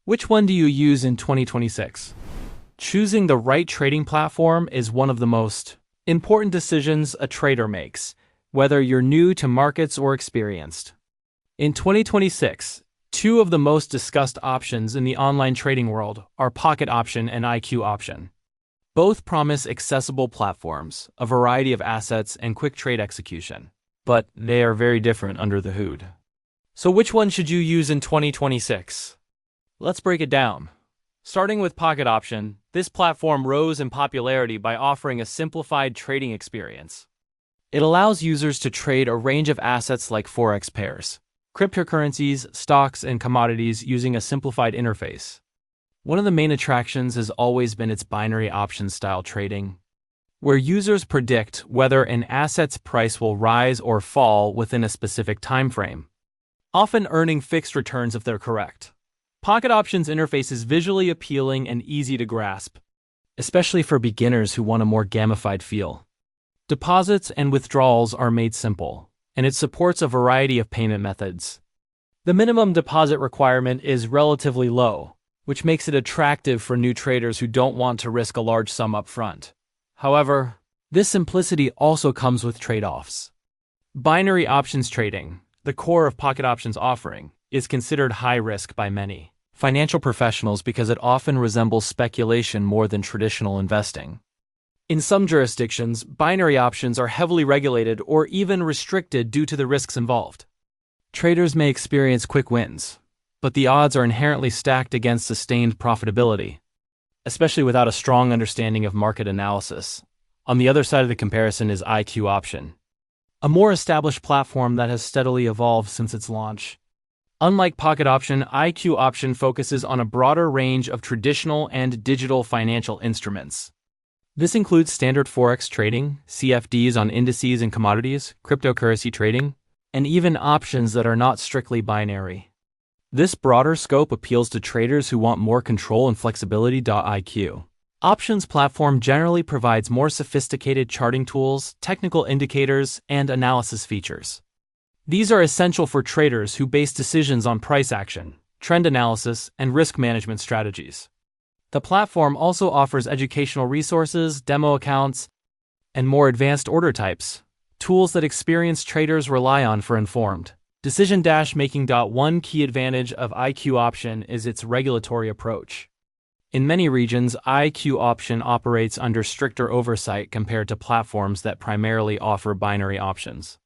Which one do you use in 2026? Choosing the right trading platform is one of the most important decisions a trader makes, whether you're new to markets or experienced. In 2026, two of the most discussed options in the online trading world are Pocket Option and IQ Option. Both promise accessible platforms, a variety of assets, and quick trade execution, but they are very different under the hood. So which one should you use in 2026? Let's break it down. Starting with Pocket Option, this platform rose in popularity by offering a simplified trading experience. It allows users to trade a range of assets like forex pairs, cryptocurrencies, stocks, and commodities using a simplified interface. One of the main attractions has always been its binary option-style trading, where users predict whether an asset's price will rise or fall within a specific time frame, often earning fixed returns if they're correct. Pocket Option's interface is visually appealing and easy to grasp, especially for beginners who want a more gamified feel. Deposits and withdrawals are made simple, and it supports a variety of payment methods. The minimum deposit requirement is relatively low, which makes it attractive for new traders who don't want to risk a large sum up front. However, this simplicity also comes with trade-offs. Binary options trading, the core of Pocket Option's offering, is considered high risk by many financial professionals because it often resembles speculation more than traditional investing. In some jurisdictions, binary options are heavily regulated or even restricted due to the risks involved. Traders may experience quick wins, but the odds are inherently stacked against sustained profitability, especially without a strong understanding of market analysis. On the other side of the comparison is IQ Option, a more established platform that has steadily evolved since its launch. Unlike Pocket Option, IQ Option focuses on a broader range of traditional and digital financial instruments. This includes standard forex trading, CFDs on indices and commodities, cryptocurrency trading, and even options that are not strictly binary. This broader scope appeals to traders who want more control and flexibility. IQ Options platform generally provides more sophisticated charting tools, technical indicators, and analysis features. These are essential for traders who base decisions on price action, trend analysis, and risk management strategies. The platform also offers educational resources, demo accounts, and more advanced order types, tools that experienced traders rely on for informed decision-making. One key advantage of IQ Option is its regulatory approach. In many regions, IQ Option operates under stricter oversight compared to platforms that primarily offer binary options.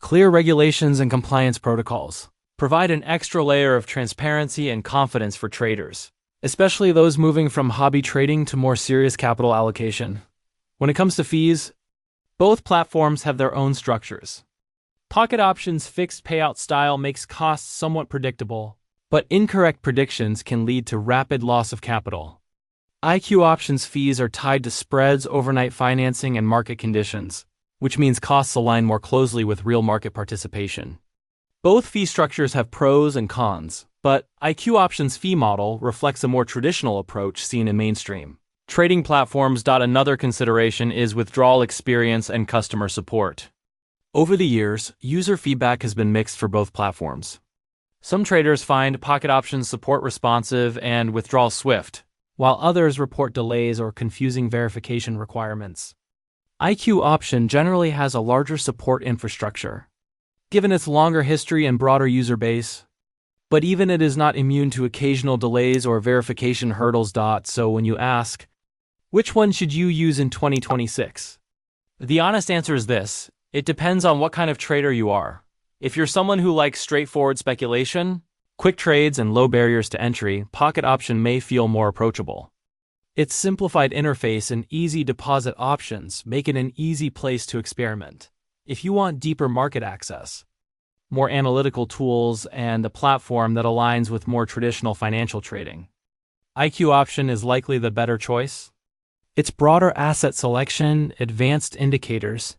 Clear regulations and compliance protocols provide an extra layer of transparency and confidence for traders, especially those moving from hobby trading to more serious capital allocation. When it comes to fees, both platforms have their own structures. Pocket Option's fixed payout style makes costs somewhat predictable, but incorrect predictions can lead to rapid loss of capital. IQ Option's fees are tied to spreads, overnight financing, and market conditions, which means costs align more closely with real market participation. Both fee structures have pros and cons, but IQ Option's fee model reflects a more traditional approach seen in mainstream trading platforms. Another consideration is withdrawal experience and customer support. Over the years, user feedback has been mixed for both platforms. Some traders find Pocket Option's support responsive and withdrawal swift, while others report delays or confusing verification requirements. IQ Option generally has a larger support infrastructure, given its longer history and broader user base, but even it is not immune to occasional delays or verification hurdles. So when you ask, which one should you use in 2026? The honest answer is this: it depends on what kind of trader you are. If you're someone who likes straightforward speculation, quick trades, and low barriers to entry, Pocket Option may feel more approachable. Its simplified interface and easy deposit options make it an easy place to experiment. If you want deeper market access, more analytical tools, and a platform that aligns with more traditional financial trading, IQ Option is likely the better choice. Its broader asset selection, advanced indicators,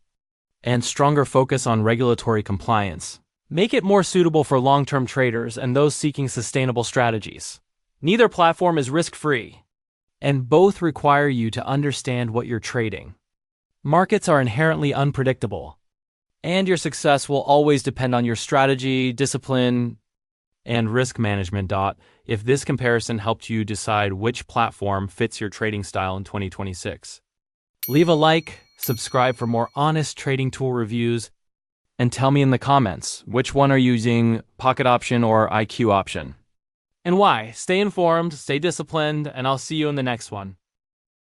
and stronger focus on regulatory compliance make it more suitable for long-term traders and those seeking sustainable strategies. Neither platform is risk-free, and both require you to understand what you're trading. Markets are inherently unpredictable, and your success will always depend on your strategy, discipline, and risk management. If this comparison helped you decide which platform fits your trading style in 2026. Leave a like, subscribe for more honest trading tool reviews, and tell me in the comments which one are you using, Pocket Option or IQ Option, and why. Stay informed, stay disciplined, and I'll see you in the next one.